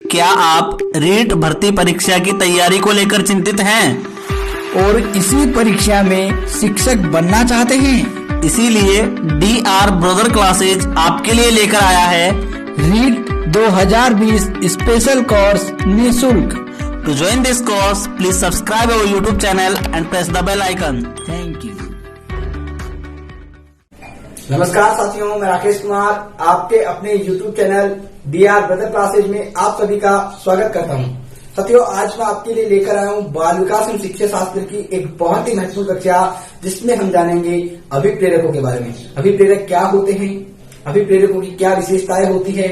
क्या आप रीट भर्ती परीक्षा की तैयारी को लेकर चिंतित हैं और इसी परीक्षा में शिक्षक बनना चाहते हैं? इसीलिए DR ब्रदर क्लासेज आपके लिए लेकर आया है रीट 2020 स्पेशल कोर्स निःशुल्क। To join this course please subscribe our YouTube channel and press the bell icon. Thank you. नमस्कार साथियों, मैं राकेश कुमार आपके अपने YouTube channel DR brother classes में आप सभी का स्वागत करता हूं। साथियों, आज मैं आपके लिए लेकर आया हूं बाल विकास एवं शिक्षा शास्त्र की एक बहुत ही महत्वपूर्ण कक्षा, जिसमें हम जानेंगे अभिप्रेरकों के बारे में। अभिप्रेरक क्या होते हैं, अभिप्रेरकों की क्या विशेषताएं होती है,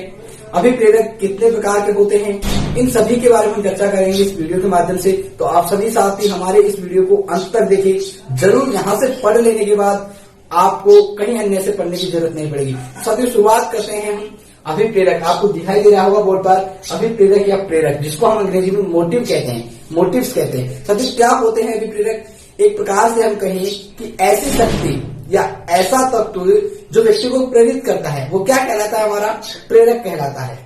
अभिप्रेरक कितने प्रकार के होते हैं, इन सभी के बारे में हम चर्चा करेंगे इस वीडियो के माध्यम से। तो आप सभी साथी हमारे इस वीडियो को अंत तक देखें। जरूर यहाँ से पढ़ लेने के बाद आपको कहीं अन्य से पढ़ने की जरूरत नहीं पड़ेगी। साथियों, शुरुआत करते हैं हम अभिप्रेरक। आपको दिखाई दे रहा होगा बोर्ड पर अभिप्रेरक या प्रेरक, जिसको हम अंग्रेजी में मोटिव कहते हैं, मोटिव्स कहते हैं। साथियों, क्या होते हैं अभिप्रेरक? एक प्रकार से हम कहें कि ऐसी शक्ति या ऐसा तत्व जो व्यक्ति को प्रेरित करता है, वो क्या कहलाता है? हमारा प्रेरक कहलाता है।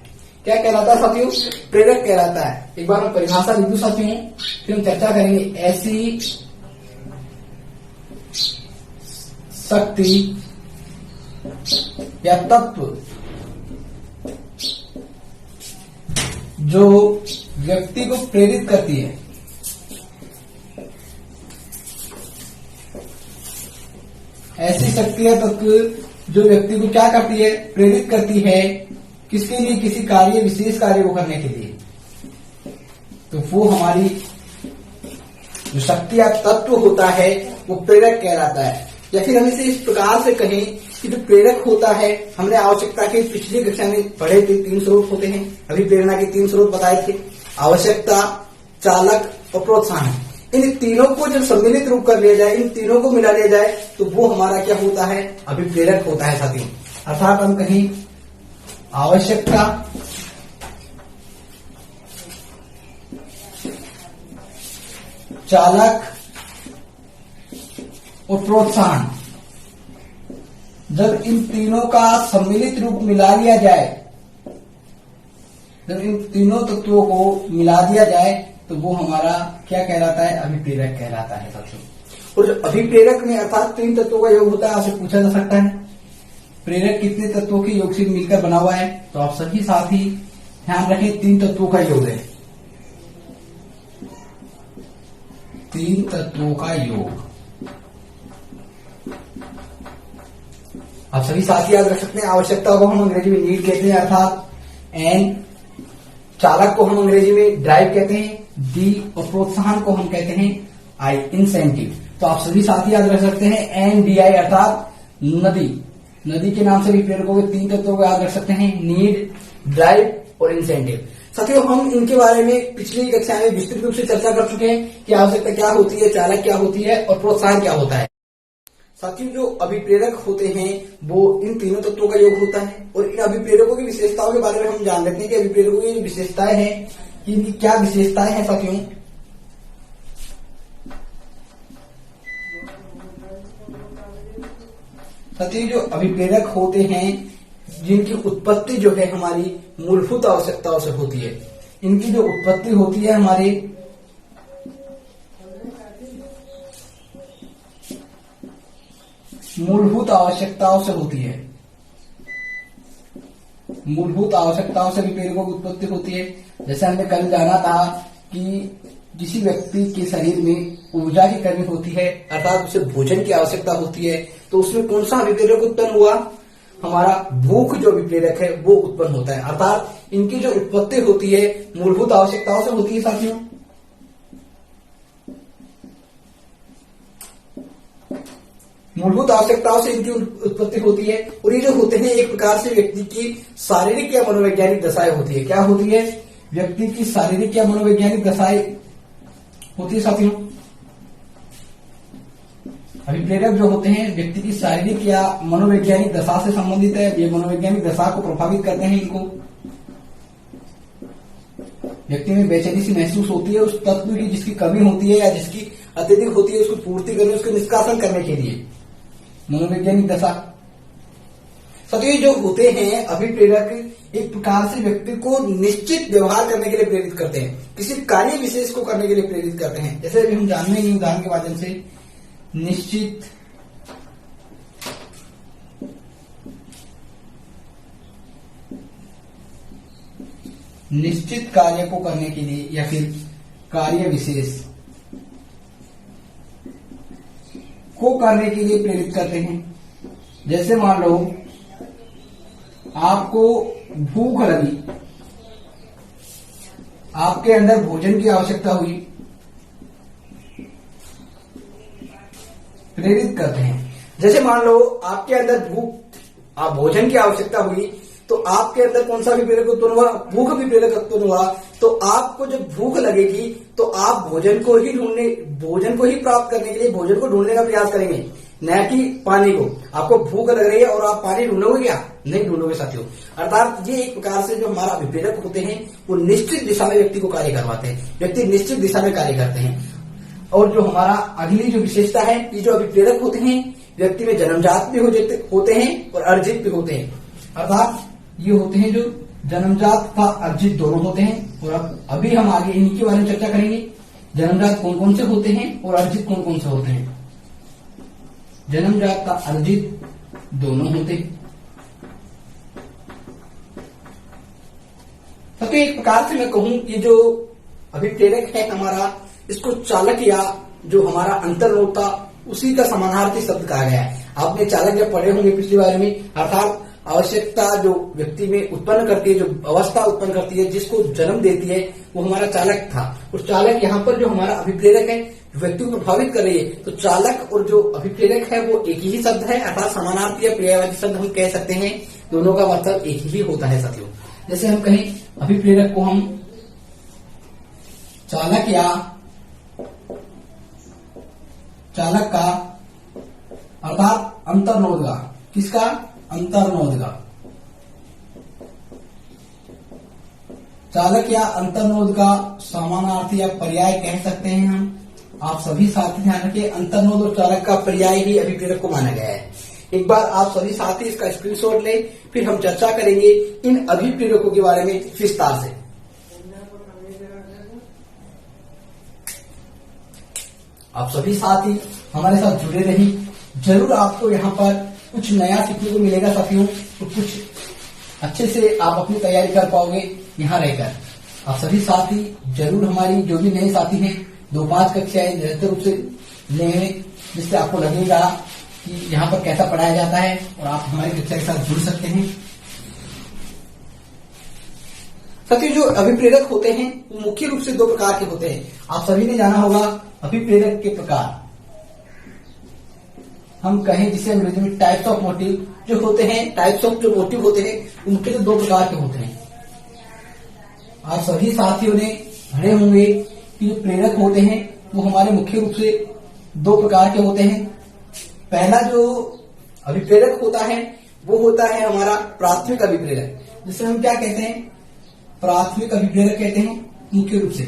क्या कहलाता है साथियों? प्रेरक कहलाता है। एक बार मैं परिभाषा लिख दूं साथियों, फिर हम चर्चा करेंगे। ऐसी शक्ति या तत्व जो व्यक्ति को प्रेरित करती है, ऐसी शक्ति या तत्व जो व्यक्ति को क्या करती है? प्रेरित करती है। किसके लिए? किसी कार्य, विशेष कार्य को करने के लिए। तो वो हमारी जो शक्ति या तत्व होता है वो प्रेरक कहलाता है। या फिर हम इसे इस प्रकार से कहें कि जो प्रेरक होता है, हमने आवश्यकता के पिछली कक्षा में पढ़े थे, 3 स्रोत होते हैं। अभिप्रेरणा के 3 स्रोत बताए थे, आवश्यकता, चालक और प्रोत्साहन। इन तीनों को जब सम्मिलित रूप कर लिया जाए, इन तीनों को मिला लिया जाए, तो वो हमारा क्या होता है? अभिप्रेरक होता है साथियों। अर्थात हम कहें आवश्यकता, चालक और प्रोत्साहन, जब इन तीनों का सम्मिलित रूप मिला लिया जाए, जब इन तीनों तत्वों को मिला दिया जाए, तो वो हमारा क्या कहलाता है? अभिप्रेरक कहलाता है साथियों। और जो अभिप्रेरक में अर्थात 3 तत्वों का योग होता है, आपसे पूछा जा सकता है प्रेरक कितने तत्वों के योग से मिलकर बना हुआ है? तो आप सभी साथी ध्यान रखें, 3 तत्वों का योग है। 3 तत्वों का योग। आप सभी साथी याद रख सकते हैं, आवश्यकता को हम अंग्रेजी में नीड कहते हैं, अर्थात एन। चालक को हम अंग्रेजी में ड्राइव कहते हैं, डी। और प्रोत्साहन को हम कहते हैं आई, इंसेंटिव। तो आप सभी साथी याद रख सकते हैं NDI, अर्थात नदी। नदी के नाम से भी प्रेरकों के 3 तत्वों को याद रख सकते हैं, नीड, ड्राइव और इंसेंटिव। साथियों, हम इनके बारे में पिछली कक्षा में विस्तृत रूप से चर्चा कर चुके हैं कि आवश्यकता क्या होती है, चालक क्या होती है और प्रोत्साहन क्या होता है। साथियों, जो अभिप्रेरक होते हैं वो इन तीनों तत्वों का योग होता है। और इन अभिप्रेरकों की विशेषताओं के बारे में हम जान लेते हैं कि अभिप्रेरकों की जो विशेषताएं हैं, इनकी क्या विशेषताएं हैं साथियों। साथियों, जो अभिप्रेरक होते हैं, जिनकी उत्पत्ति जो है हमारी मूलभूत आवश्यकताओं से होती है। इनकी जो उत्पत्ति होती है हमारी मूलभूत आवश्यकताओं से होती है। मूलभूत आवश्यकताओं से अभिप्रेरकों की उत्पत्ति होती है। जैसे हमने कल जाना था कि किसी व्यक्ति के शरीर में ऊर्जा की कमी होती है, अर्थात उसे भोजन की आवश्यकता होती है, तो उसमें कौन सा अभिप्रेरक उत्पन्न हुआ? हमारा भूख जो अभिप्रेरक है वो उत्पन्न होता है। अर्थात इनकी जो उत्पत्ति होती है मूलभूत आवश्यकताओं से होती है साथियों। मूलभूत आवश्यकताओं से इनकी उत्पत्ति होती है। और ये जो होते हैं एक प्रकार से व्यक्ति की शारीरिक या मनोवैज्ञानिक दशाएं होती है। क्या होती है? व्यक्ति की शारीरिक या मनोवैज्ञानिक दशाएं होती है साथियों। अभिप्रेरक जो होते हैं व्यक्ति की शारीरिक या मनोवैज्ञानिक दशा से संबंधित है। ये मनोवैज्ञानिक दशा को प्रभावित करते हैं। इनको व्यक्ति में बेचैनी सी महसूस होती है उस तत्व की जिसकी कमी होती है या जिसकी अत्यधिक होती है, उसको पूर्ति करने, उसको निष्कासन करने के लिए मनोवैज्ञानिक दशा। साथियों, जो होते हैं अभिप्रेरक, एक प्रकार से व्यक्ति को निश्चित व्यवहार करने के लिए प्रेरित करते हैं, किसी कार्य विशेष को करने के लिए प्रेरित करते हैं। जैसे अभी हम जानेंगे उदाहरण के माध्यम से, निश्चित कार्य को करने के लिए या फिर कार्य विशेष को करने के लिए प्रेरित करते हैं। जैसे मान लो आपको भूख लगी, आपके अंदर भोजन की आवश्यकता हुई, प्रेरित करते हैं। जैसे मान लो आपके अंदर भोजन की आवश्यकता हुई, तो आपके अंदर कौन सा भी प्रेरक उत्पन्न हुआ, भूख भी प्रेरक उत्पन्न हुआ। तो आपको जब भूख लगेगी तो आप भोजन को ही प्राप्त करने के लिए भोजन को ढूंढने का प्रयास करेंगे, न कि पानी को। आपको भूख लग रही है और आप पानी ढूंढोगे क्या? नहीं ढूंढोगे साथियों। अर्थात ये एक प्रकार से जो हमारा अभिप्रेरक होते हैं वो निश्चित दिशा में व्यक्ति को कार्य करवाते हैं, व्यक्ति निश्चित दिशा में कार्य करते हैं। और जो हमारा अगली जो विशेषता है, ये जो अभिप्रेरक होते हैं व्यक्ति में जन्मजात भी होते हैं और अर्जित भी होते हैं। अर्थात ये होते हैं जो जन्मजात का अर्जित दोनों होते हैं। और अब अभी हम आगे इनके बारे में चर्चा करेंगे, जन्मजात कौन कौन से होते हैं और अर्जित कौन कौन से होते हैं। जन्मजात का अर्जित दोनों होते हैं। तो एक प्रकार से मैं कहूं, ये जो अभिप्रेरक है हमारा, इसको चालक या जो हमारा अंतर्नोता, उसी का समानार्थी शब्द कहा गया है। आपने चालक जब पढ़े होंगे पिछली बार में, अर्थात आवश्यकता जो व्यक्ति में उत्पन्न करती है, जो अवस्था उत्पन्न करती है, जिसको जन्म देती है, वो हमारा चालक था। और चालक यहाँ पर जो हमारा अभिप्रेरक है, व्यक्ति को प्रभावित कर रही है, तो चालक और जो अभिप्रेरक है वो एक ही शब्द है, अर्थात समानार्थी या पर्यायवाची शब्द हम कह सकते हैं। दोनों का मतलब एक ही होता है साथियों। जैसे हम कहें अभिप्रेरक को हम चालक या चालक का, अर्थात अंतर्नोदगा, किसका? अंतर्नोदगा। चालक या अंतर्नोद का समानार्थी या पर्याय कह सकते हैं हम। आप सभी साथी ध्यान रखिए, अंतर्नोद और चालक का पर्याय ही अभिप्रेरक को माना गया है। एक बार आप सभी साथी इसका स्क्रीनशॉट लें, फिर हम चर्चा करेंगे इन अभिप्रेरकों के बारे में विस्तार से। आप सभी साथी हमारे साथ जुड़े रहिए, जरूर आपको यहाँ पर कुछ नया सीखने को मिलेगा साथियों। तो कुछ अच्छे से आप अपनी तैयारी कर पाओगे यहाँ रहकर। आप सभी साथी जरूर हमारी जो भी नए साथी हैं 2-5 कक्षाएं निरंतर रूप से लें, जिससे आपको लगेगा कि यहाँ पर कैसा पढ़ाया जाता है और आप हमारी कक्षा के साथ जुड़ सकते हैं। साथियों, जो अभिप्रेरक होते हैं वो मुख्य रूप से 2 प्रकार के होते हैं। आप सभी ने जाना होगा अभिप्रेरक के प्रकार, हम कहें जिसे अंग्रेजी में टाइप्स ऑफ मोटिव जो होते हैं, टाइप्स ऑफ जो मोटिव होते हैं वो मुख्यतः 2 प्रकार के होते हैं। आप सभी साथियों ने पढ़े होंगे कि जो प्रेरक होते हैं वो हमारे मुख्य रूप से 2 प्रकार के होते हैं। पहला जो अभिप्रेरक होता है वो होता है हमारा प्राथमिक अभिप्रेरक, जिसे हम क्या कहते हैं? प्राथमिक अभिप्रेरक कहते हैं मुख्य रूप से।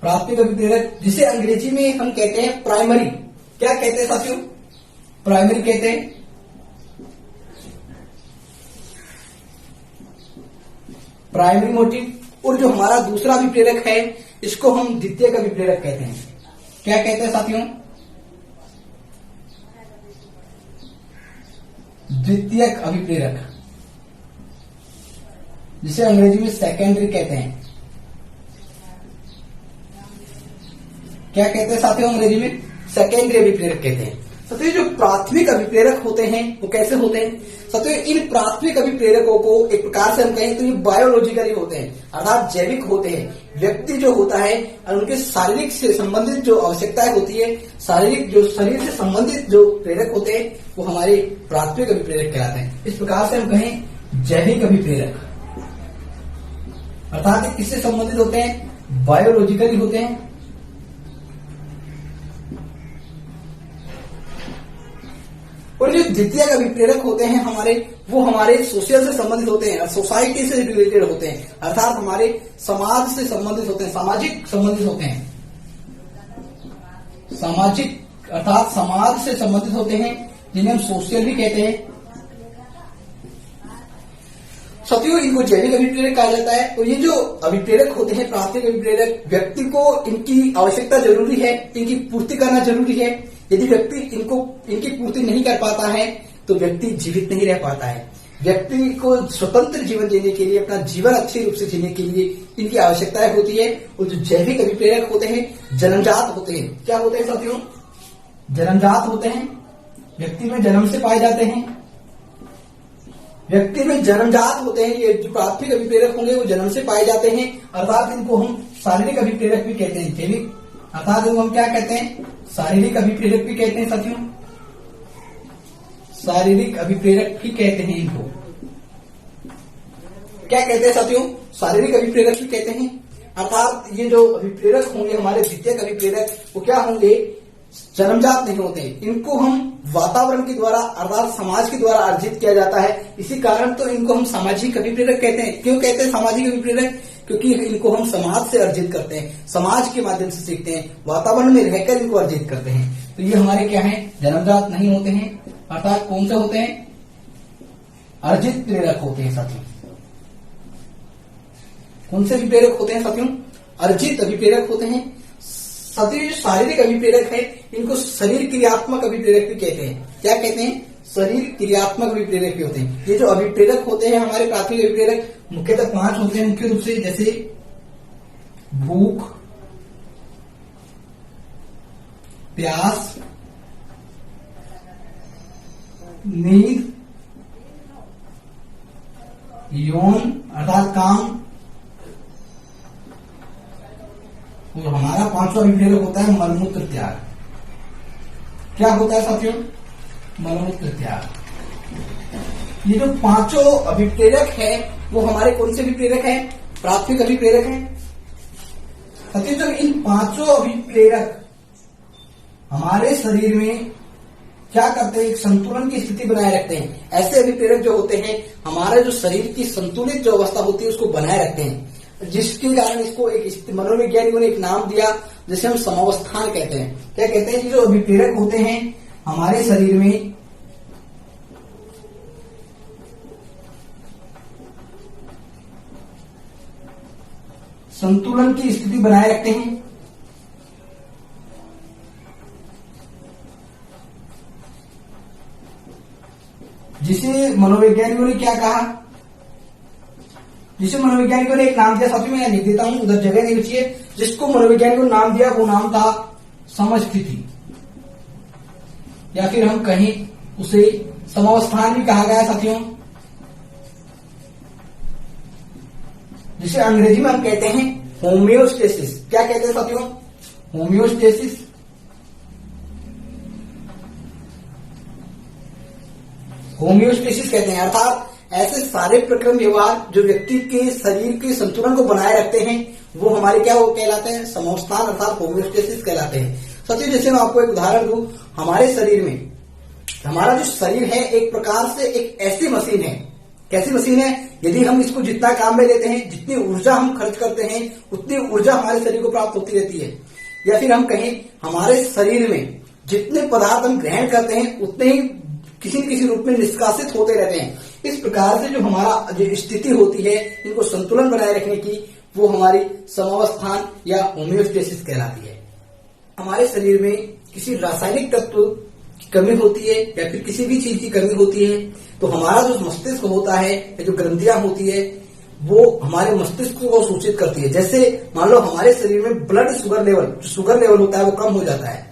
प्राथमिक अभिप्रेरक जिसे अंग्रेजी में हम कहते हैं प्राइमरी। क्या कहते हैं साथियों? प्राइमरी कहते हैं। Primary motive. और जो हमारा दूसरा अभिप्रेरक है इसको हम द्वितीयक अभिप्रेरक कहते हैं। क्या कहते हैं साथियों? द्वितीयक अभिप्रेरक, जिसे अंग्रेजी में सेकेंडरी कहते हैं। क्या कहते हैं साथियों अंग्रेजी में? सेकेंडरी अभिप्रेरक कहते हैं। साथियों, जो प्राथमिक अभिप्रेरक होते हैं वो कैसे होते हैं? साथियों, इन प्राथमिक अभिप्रेरकों को एक प्रकार से हम कहें तो ये बायोलॉजिकली होते हैं, अर्थात जैविक होते हैं। व्यक्ति जो होता है उनके शारीरिक से संबंधित जो आवश्यकताएं होती है, शारीरिक जो शरीर से संबंधित जो प्रेरक होते हैं वो हमारे प्राथमिक अभिप्रेरक कहलाते हैं। इस प्रकार से हम कहें जैविक अभिप्रेरक, अर्थात ये किससे संबंधित होते हैं? बायोलॉजिकली होते हैं। और जो द्वितीयक अभिप्रेरक होते हैं हमारे, वो हमारे सोशल से संबंधित होते हैं, सोसाइटी से रिलेटेड होते हैं, अर्थात हमारे समाज से संबंधित होते हैं, सामाजिक संबंधित होते हैं। सामाजिक अर्थात समाज से संबंधित होते हैं, जिन्हें हम सोशल भी कहते हैं। साथियों इनको जैविक अभिप्रेरक कहा जाता है। और ये जो अभिप्रेरक होते हैं, प्राथमिक अभिप्रेरक, व्यक्ति को इनकी आवश्यकता जरूरी है, इनकी पूर्ति करना जरूरी है। यदि व्यक्ति इनकी पूर्ति नहीं कर पाता है तो व्यक्ति जीवित नहीं रह पाता है। व्यक्ति को स्वतंत्र जीवन जीने के लिए, अपना जीवन अच्छे रूप से जीने के लिए इनकी आवश्यकताएं होती है। और जो जैविक अभिप्रेरक होते हैं जन्मजात होते हैं। क्या होते हैं साथियों? जन्मजात होते हैं, व्यक्ति में जन्म से पाए जाते हैं। व्यक्ति में जन्मजात होते हैं। ये जो प्राथमिक अभिप्रेरक होंगे वो जन्म से पाए जाते हैं, अर्थात इनको हम शारीरिक अभिप्रेरक भी कहते हैं। जैविक अर्थात इनको हम क्या कहते हैं? शारीरिक अभिप्रेरक भी कहते हैं साथियों। शारीरिक अभिप्रेरक भी कहते हैं इनको। क्या कहते हैं साथियों? शारीरिक अभिप्रेरक भी कहते हैं। अर्थात ये जो अभिप्रेरक होंगे हमारे द्वितीयक अभिप्रेरक, वो क्या होंगे? जन्मजात नहीं होते। इनको हम वातावरण के द्वारा अर्थात समाज के द्वारा अर्जित किया जाता है। इसी कारण तो इनको हम सामाजिक अभिप्रेरक कहते हैं। क्यों कहते हैं सामाजिक अभिप्रेरक? क्योंकि इनको हम समाज से अर्जित करते हैं, समाज के माध्यम से सीखते हैं, वातावरण में रहकर इनको अर्जित करते हैं। तो ये हमारे क्या है? जन्मजात नहीं होते हैं। अर्थात कौन से होते हैं? अर्जित प्रेरक होते हैं साथियों। कौन से अभिप्रेरक होते हैं साथियों? अर्जित अभिप्रेरक होते हैं। साथियों जो शारीरिक अभिप्रेरक है इनको शरीर क्रियात्मक अभिप्रेरक भी कहते हैं। क्या कहते हैं? शरीर क्रियात्मक अभिप्रेरक भी होते हैं। ये जो अभिप्रेरक होते हैं हमारे प्राथमिक अभिप्रेरक मुख्यतः 5 होते हैं मुख्य रूप से, जैसे भूख, प्यास, नींद, यौन अर्थात काम, और हमारा 5वां अभिप्रेरक होता है मलमूत्र त्याग। क्या होता है साथियों? मलमूत्र त्याग। ये जो 5 अभिप्रेरक है वो हमारे कौन से अभिप्रेरक है? प्राथमिक अभिप्रेरक है। साथियों जब इन 5 अभिप्रेरक हमारे शरीर में क्या करते हैं? एक संतुलन की स्थिति बनाए रखते हैं। ऐसे अभिप्रेरक जो होते हैं हमारे जो शरीर की संतुलित जो अवस्था होती है उसको बनाए रखते हैं, जिसके कारण इसको एक मनोवैज्ञानिकों ने एक नाम दिया जिसे हम समावस्थान कहते हैं। क्या कहते हैं? जो अभिप्रेरक होते हैं हमारे शरीर में संतुलन की स्थिति बनाए रखते हैं। जिसे मनोवैज्ञानिकों ने क्या कहा? जिसे मनोवैज्ञानिकों ने एक नाम दिया, साथियों मैं लिख देता हूं, उधर जगह नहीं बची है। जिसको मनोवैज्ञानिकों ने नाम दिया वो नाम था समस्थिति, या फिर हम कहीं उसे समावस्थान भी कहा गया साथियों, जिसे अंग्रेजी में हम कहते हैं होम्योस्टेसिस। क्या कहते हैं साथियों? होम्योस्टेसिस। होम्योस्टेसिस कहते हैं। अर्थात ऐसे सारे प्रक्रम व्यवहार जो व्यक्ति के शरीर के संतुलन को बनाए रखते हैं वो हमारे क्या वो कहलाते हैं? समावस्थान अर्थात होम्योस्टेसिस कहलाते हैं। साथियों जैसे मैं आपको एक उदाहरण दूं, हमारे शरीर में हमारा जो शरीर है एक प्रकार से एक ऐसी मशीन है। कैसी मशीन है? यदि हम इसको जितना काम में लेते हैं, जितनी ऊर्जा हम खर्च करते हैं उतनी ऊर्जा हमारे शरीर को प्राप्त होती रहती है। या फिर हम कहें हमारे शरीर में जितने पदार्थ हम ग्रहण करते हैं उतने ही किसी न किसी रूप में निष्कासित होते रहते हैं। इस प्रकार से जो हमारा जो स्थिति होती है इनको संतुलन बनाए रखने की वो हमारी समावस्थान या होम्योस्टेसिस कहलाती है। हमारे शरीर में किसी रासायनिक तत्व की कमी होती है या फिर किसी भी चीज की कमी होती है तो हमारा जो मस्तिष्क होता है या जो ग्रंथियां होती है वो हमारे मस्तिष्क को सूचित करती है। जैसे मान लो हमारे शरीर में ब्लड शुगर लेवल होता है वो कम हो जाता है,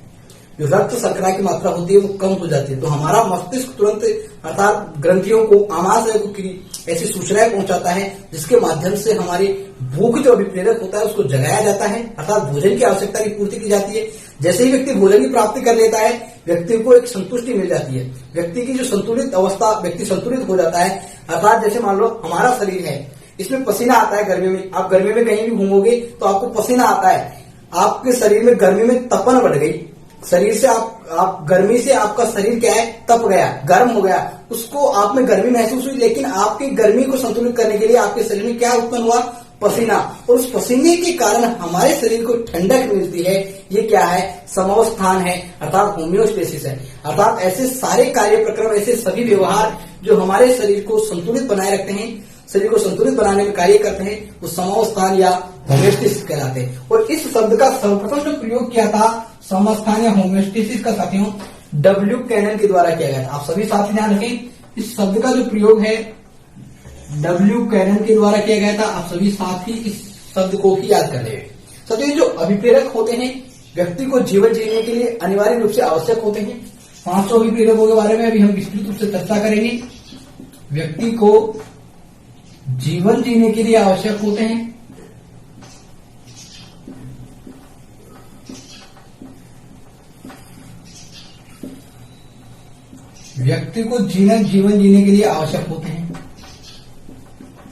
जो रक्त शर्करा की मात्रा होती है वो कम हो जाती है, तो हमारा मस्तिष्क तुरंत अर्थात ग्रंथियों को आमाशय को ऐसी सूचनाएं पहुंचाता है जिसके माध्यम से हमारी भूख जो अभिप्रेरक होता है उसको जगाया जाता है, अर्थात भोजन की आवश्यकता की पूर्ति की जाती है। जैसे ही व्यक्ति भोजन की प्राप्ति कर लेता है व्यक्ति को एक संतुष्टि मिल जाती है, व्यक्ति की जो संतुलित अवस्था, व्यक्ति संतुलित हो जाता है। अर्थात जैसे मान लो हमारा शरीर है, इसमें पसीना आता है गर्मी में, आप गर्मी में कहीं भी घूमोगे तो आपको पसीना आता है, आपके शरीर में गर्मी में तपन बढ़ गई, शरीर से आप गर्मी से आपका शरीर क्या है तप गया, गर्म हो गया, उसको आप में गर्मी महसूस हुई, लेकिन आपकी गर्मी को संतुलित करने के लिए आपके शरीर में क्या उत्पन्न हुआ? पसीना। और उस पसीने के कारण हमारे शरीर को ठंडक मिलती है। ये क्या है? समावस्थान है, अर्थात होम्योस्टेसिस है। अर्थात ऐसे सारे कार्य प्रक्रम, ऐसे सभी व्यवहार जो हमारे शरीर को संतुलित बनाए रखते हैं, शरीर को संतुलित बनाने में कार्य करते हैं वो समावस्थान या होम्योस्टेसिस कहलाते हैं। और इस शब्द का सर्वप्रथम जो प्रयोग किया था समावस्थान या होम्योस्टेसिस का साथियों डब्ल्यू कैनन के द्वारा किया गया था। आप सभी साथी ध्यान रखें, इस शब्द का जो प्रयोग है डब्ल्यू कैनन के द्वारा किया गया था। आप सभी साथी इस शब्द को ही याद कर लेंगे। साथियों, जो अभिप्रेरक होते हैं व्यक्ति को जीवन जीने के लिए अनिवार्य रूप से आवश्यक होते हैं। 500 अभिप्रेरकों के बारे में अभी हम विस्तृत रूप से चर्चा करेंगे। व्यक्ति को जीवन जीने के लिए आवश्यक होते हैं। व्यक्ति को जीवन जीने के लिए आवश्यक होते हैं।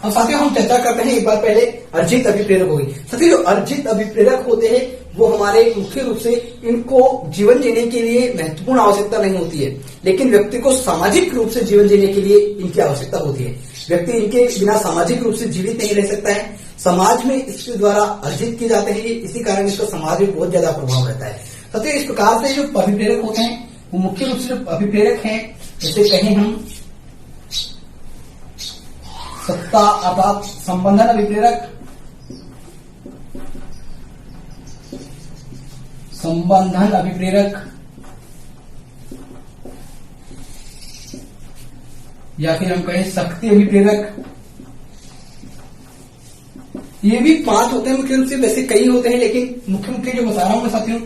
अब साथियों हम चर्चा करते हैं एक बार पहले अर्जित अभिप्रेरक होगी। साथियों, जो अर्जित अभिप्रेरक होते हैं वो हमारे मुख्य रूप से इनको जीवन जीने के लिए महत्वपूर्ण आवश्यकता नहीं होती है, लेकिन व्यक्ति को सामाजिक रूप से जीवन जीने के लिए इनकी आवश्यकता होती है। व्यक्ति इनके बिना सामाजिक रूप से जीवित नहीं रह सकता है। समाज में इसके द्वारा अर्जित किए जाते हैं, इसी कारण इसका समाज में बहुत ज्यादा प्रभाव रहता है। साथियों, इस प्रकार से जो अभिप्रेरक होते हैं वो मुख्य रूप से जो अभिप्रेरक हैं, जैसे कहें हम सत्ता अर्थात संबंधन अभिप्रेरक, संबंधन अभिप्रेरक या फिर हम कहें शक्ति अभिप्रेरक, ये भी 5 होते हैं मुख्य रूप से। वैसे कई होते हैं लेकिन मुख्य जो बता रहा हूं मैं साथियों,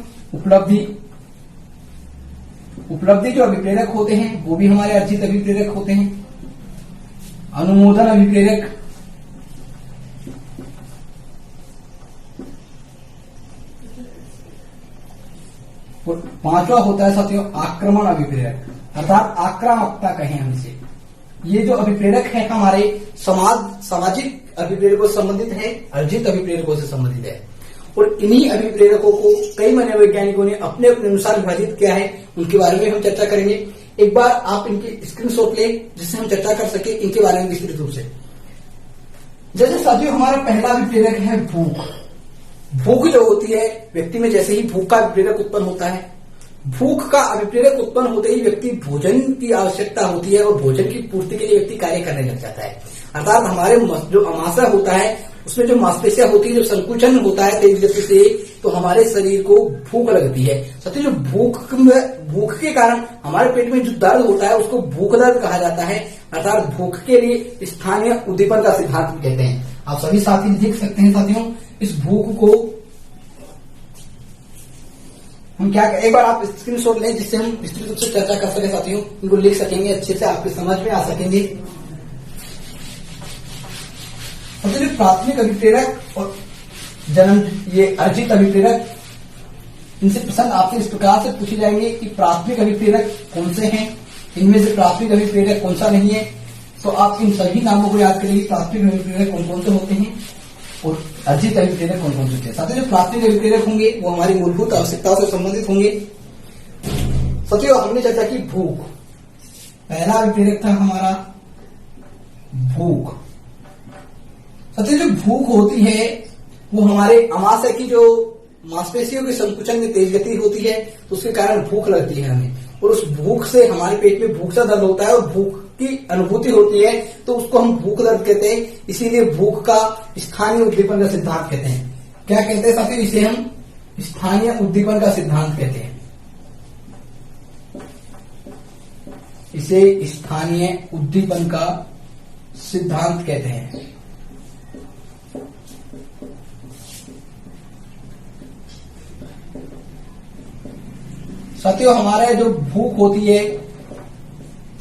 उपलब्धि जो अभिप्रेरक होते हैं वो भी हमारे अर्जित अभिप्रेरक होते हैं। अनुमोदन अभिप्रेरक, और 5वां होता है साथियों आक्रमण अभिप्रेरक, अर्थात आक्रामकता कहें हम इसे। ये जो अभिप्रेरक है हमारे सामाजिक अभिप्रेरकों से संबंधित है, अर्जित अभिप्रेरकों से संबंधित है। और इन्हीं अभिप्रेरकों को कई मनोवैज्ञानिकों ने अपने अपने अनुसार विभाजित किया है, उनके बारे में हम चर्चा करेंगे। एक बार आप इनकी स्क्रीनशॉट लें जिससे हम चर्चा कर सके इनके बारे में विस्तृत रूप से। जैसे साथियों हमारा पहला अभिप्रेरक है भूख। भूख जो होती है व्यक्ति में, जैसे ही भूख का अभिप्रेरक उत्पन्न होता है, भूख का अभिप्रेरक उत्पन्न होते ही व्यक्ति भोजन की आवश्यकता होती है और भोजन की पूर्ति के लिए व्यक्ति कार्य करने लग जाता है। अर्थात हमारे जो अमाशय होता है उसमें जो मांसपेशियां होती है, जो संकुचन होता है तेज गति से, तो हमारे शरीर को भूख लगती है। साथियों, जो भूख के कारण हमारे पेट में जो दर्द होता है उसको भूख दर्द कहा जाता है। अर्थात भूख के लिए स्थानीय उद्दीपन का सिद्धांत भी कहते हैं। आप सभी साथी देख सकते हैं साथियों, इस भूख को हम क्या, एक बार आप स्क्रीनशॉट लें जिससे हम विस्तृत रूप से चर्चा कर सके साथियों, इनको लिख सकेंगे, अच्छे से आपकी समझ में आ सकेंगे। सबसे प्राथमिक अभिप्रेरक और ये अर्जित अभिप्रेरक, इनसे प्रश्न आपसे इस प्रकार से पूछे जाएंगे कि प्राथमिक अभिप्रेरक कौन से हैं, इनमें से प्राथमिक अभिप्रेरक कौन सा नहीं है। तो आप इन सभी नामों को याद करेंगे, प्राथमिक अभिप्रेरक कौन कौन से होते हैं और अर्जित अभिप्रेरक कौन कौन से होते हैं। साथ ही जो प्राथमिक अभिप्रेरक होंगे वो हमारी मूलभूत आवश्यकताओं से संबंधित होंगे। साथियों, हमने चर्चा की भूख, पहला अभिप्रेरक था हमारा भूख। साथियों, जो भूख होती है वो हमारे अमाशय की जो मांसपेशियों के संकुचन में तेज गति होती है, तो उसके कारण भूख लगती है हमें, और उस भूख से हमारे पेट में भूख सा दर्द होता है और भूख की अनुभूति होती है, तो उसको हम भूख दर्द कहते हैं। इसीलिए भूख का स्थानीय उद्दीपन का सिद्धांत कहते हैं। क्या कहते हैं साथियों, इसे हम स्थानीय उद्दीपन का सिद्धांत कहते हैं। इसे स्थानीय उद्दीपन का सिद्धांत कहते हैं। साथियों, हमारा जो भूख होती है,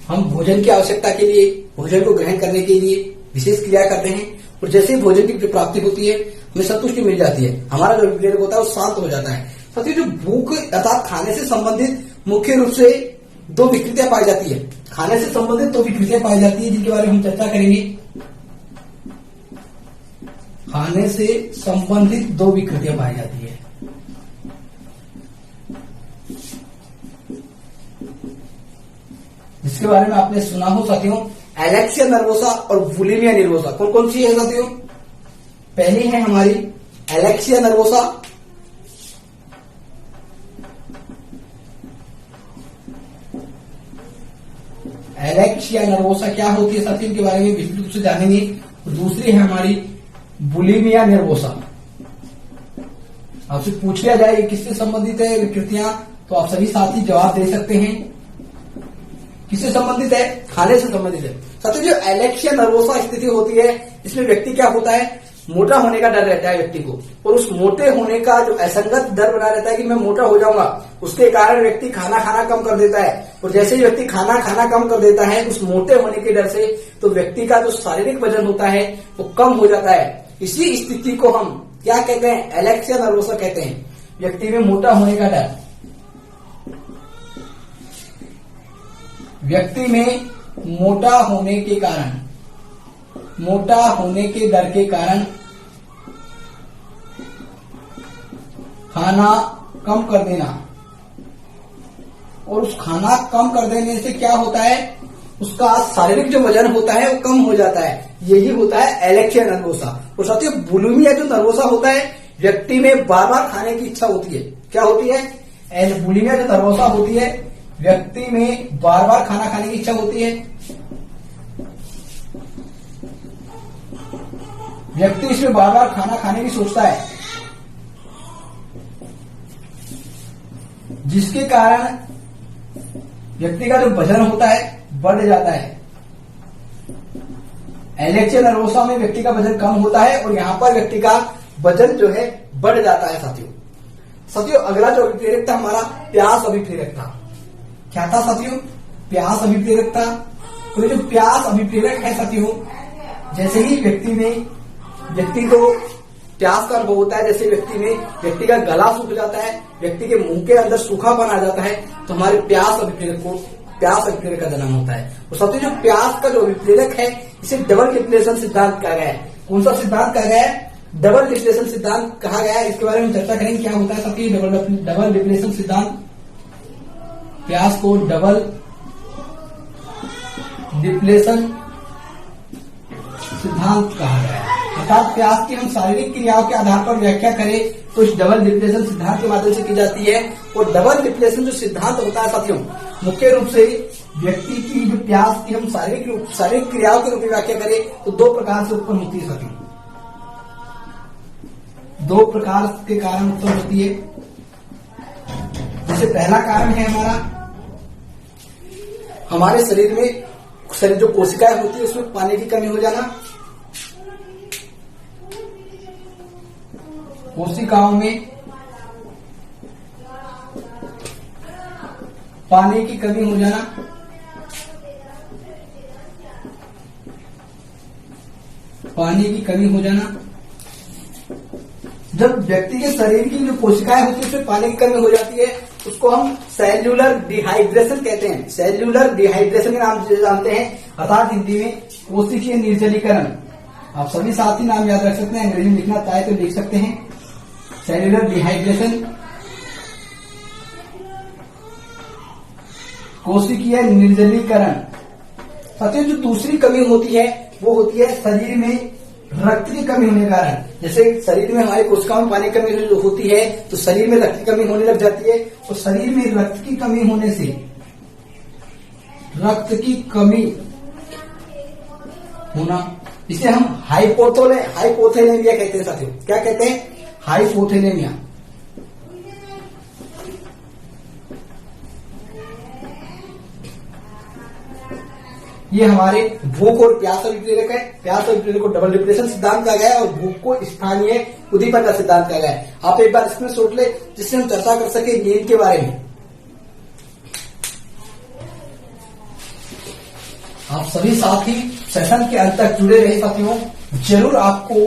हम भोजन की आवश्यकता के लिए, भोजन को ग्रहण करने के लिए विशेष क्रिया करते हैं, और जैसे ही भोजन की प्राप्ति होती है हमें संतुष्टि मिल जाती है, हमारा जो अभिप्रेरक होता है वो शांत हो जाता है। साथियों, जो भूख अर्थात खाने से संबंधित मुख्य रूप से 2 विकृतियां पाई जाती है। खाने से संबंधित 2 विकृतियां पाई जाती है जिनके बारे में हम चर्चा करेंगे। खाने से संबंधित 2 विकृतियां पाई जाती है। जिसके बारे में आपने सुना हो साथियों, एलेक्सिया नर्वोसा और बुलिमिया नर्वोसा। कौन कौन सी है साथियों? पहली है हमारी एलेक्सिया नर्वोसा, एलेक्सिया नर्वोसा क्या होती है साथियों, के बारे में विस्तृत रूप से जानेंगे। दूसरी है हमारी बुलिमिया नर्वोसा। आपसे पूछ लिया जाए किससे संबंधित है विकृतियां, तो आप सभी साथी जवाब दे सकते हैं। किससे संबंधित है? खाने से संबंधित है। साथियों, जो एलेक्सिया नर्वोसा स्थिति होती है, इसमें व्यक्ति क्या होता है, मोटा होने का डर रहता है व्यक्ति को, और उस मोटे होने का जो असंगत डर बना रहता है कि मैं मोटा हो जाऊंगा, उसके कारण व्यक्ति खाना खाना कम कर देता है। और जैसे ही व्यक्ति खाना खाना कम कर देता है उस मोटे होने के डर से, तो व्यक्ति का जो शारीरिक वजन होता है वो कम हो जाता है। इसी स्थिति को हम क्या कहते हैं? एलेक्सिया नर्वोसा कहते हैं। व्यक्ति में मोटा होने का डर, व्यक्ति में मोटा होने के कारण, मोटा होने के डर के कारण खाना कम कर देना, और उस खाना कम कर देने से क्या होता है, उसका शारीरिक जो वजन होता है वो कम हो जाता है। यही होता है एलेक्सिया नर्वोसा। और साथियों, बुलिमिया जो नर्वोसा होता है, व्यक्ति में बार बार खाने की इच्छा होती है। क्या होती है? बुलिमिया जो नर्वोसा होती है, व्यक्ति में बार बार खाना खाने की इच्छा होती है। व्यक्ति इसमें बार बार खाना खाने की सोचता है, जिसके कारण व्यक्ति का जो वजन होता है बढ़ जाता है। एलेक्सिया नर्वोसा में व्यक्ति का वजन कम होता है और यहां पर व्यक्ति का वजन जो है बढ़ जाता है। साथियों, अगला जो अभिप्रेरक था हमारा प्यास अभिप्रेरक था। क्या था साथियों? प्यास अभिप्रेरक था। तो ये जो प्यास अभिप्रेरक है साथियों, जैसे ही व्यक्ति को प्यास का अनुभव होता है, जैसे व्यक्ति का गला सूख जाता है, व्यक्ति के मुंह के अंदर सूखापन आ जाता है, तो हमारे प्यास अभिप्रेरक का जन्म होता है। और साथियों, जो प्यास का जो अभिप्रेरक है, इसे डबल डिप्लेशन सिद्धांत कहा गया है। कौन सा सिद्धांत कहा गया है? डबल डिप्लेशन सिद्धांत कहा गया है। इसके बारे में चर्चा करेंगे। क्या होता है साथियों डबल डिप्लेशन सिद्धांत? प्यास को डबल डिप्लेशन सिद्धांत कहा गया है। अर्थात प्यास की हम शारीरिक क्रियाओं के आधार पर व्याख्या करें तो इस डबल डिप्लेशन सिद्धांत के माध्यम से की जाती है। और डबल डिप्लेशन जो सिद्धांत होता है साथियों, मुख्य रूप से व्यक्ति की जो प्यास की हम शारीरिक क्रियाओं के रूप में व्याख्या करें तो दो प्रकार से उत्पन्न होती है साथियों। दो प्रकार के कारण उत्पन्न होती है। जैसे पहला कारण है हमारे शरीर में जो कोशिकाएं होती है उसमें पानी की कमी हो जाना। कोशिकाओं में पानी की कमी हो जाना। पानी की कमी हो जाना। जब व्यक्ति के शरीर की जो कोशिकाएं होती है उसमें पानी की कमी हो जाती है, उसको हम सेल्यूलर डिहाइड्रेशन कहते हैं। सेल्यूलर डिहाइड्रेशन के नाम से जानते हैं, अर्थात हिंदी में कोशिकीय निर्जलीकरण। आप सभी साथी नाम याद रख सकते हैं, अंग्रेजी में लिखना चाहे तो लिख सकते हैं। सेल्यूलर डिहाइड्रेशन, कोशिकीय निर्जलीकरण। साथियों, जो दूसरी कमी होती है वो होती है शरीर में रक्त की कमी होने के कारण। जैसे शरीर में हमारे कोशिकाओं में पानी की कमी होती है तो शरीर में रक्त की कमी होने लग जाती है, और शरीर में रक्त की कमी होने से रक्त की कमी होना, इसे हम हाइपोथैलेमिया कहते हैं साथियों। क्या कहते हैं? हाइपोथैलेमिया। ये हमारे भूख और प्यास अभिप्रेरक है। प्यास अभिप्रेरक को डबल डिप्रेशन सिद्धांत कहा गया है और भूख को स्थानीय उद्दीपन का सिद्धांत कहा गया है। आप एक बार इसमें सोच ले जिससे हम चर्चा कर सके नींद के बारे में। आप सभी साथी सेशन के अंत तक जुड़े रहे साथियों, जरूर आपको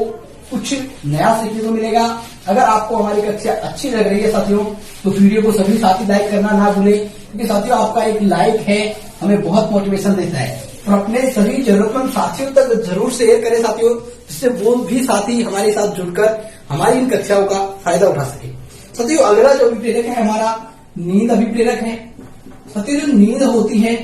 कुछ नया सीखने को मिलेगा। अगर आपको हमारी कक्षा अच्छी लग रही है साथियों तो वीडियो को सभी साथी लाइक करना ना भूलें, क्योंकि साथियों आपका एक लाइक है हमें बहुत मोटिवेशन देता है। और अपने सभी जरूरतमंद साथियों तक जरूर शेयर करें साथियों, जिससे वो भी साथी हमारे साथ जुड़कर हमारी इन कक्षाओं का फायदा उठा सके। साथियों, अगला जो अभिप्रेरक है हमारा नींद अभिप्रेरक है। साथियों, जो नींद होती है,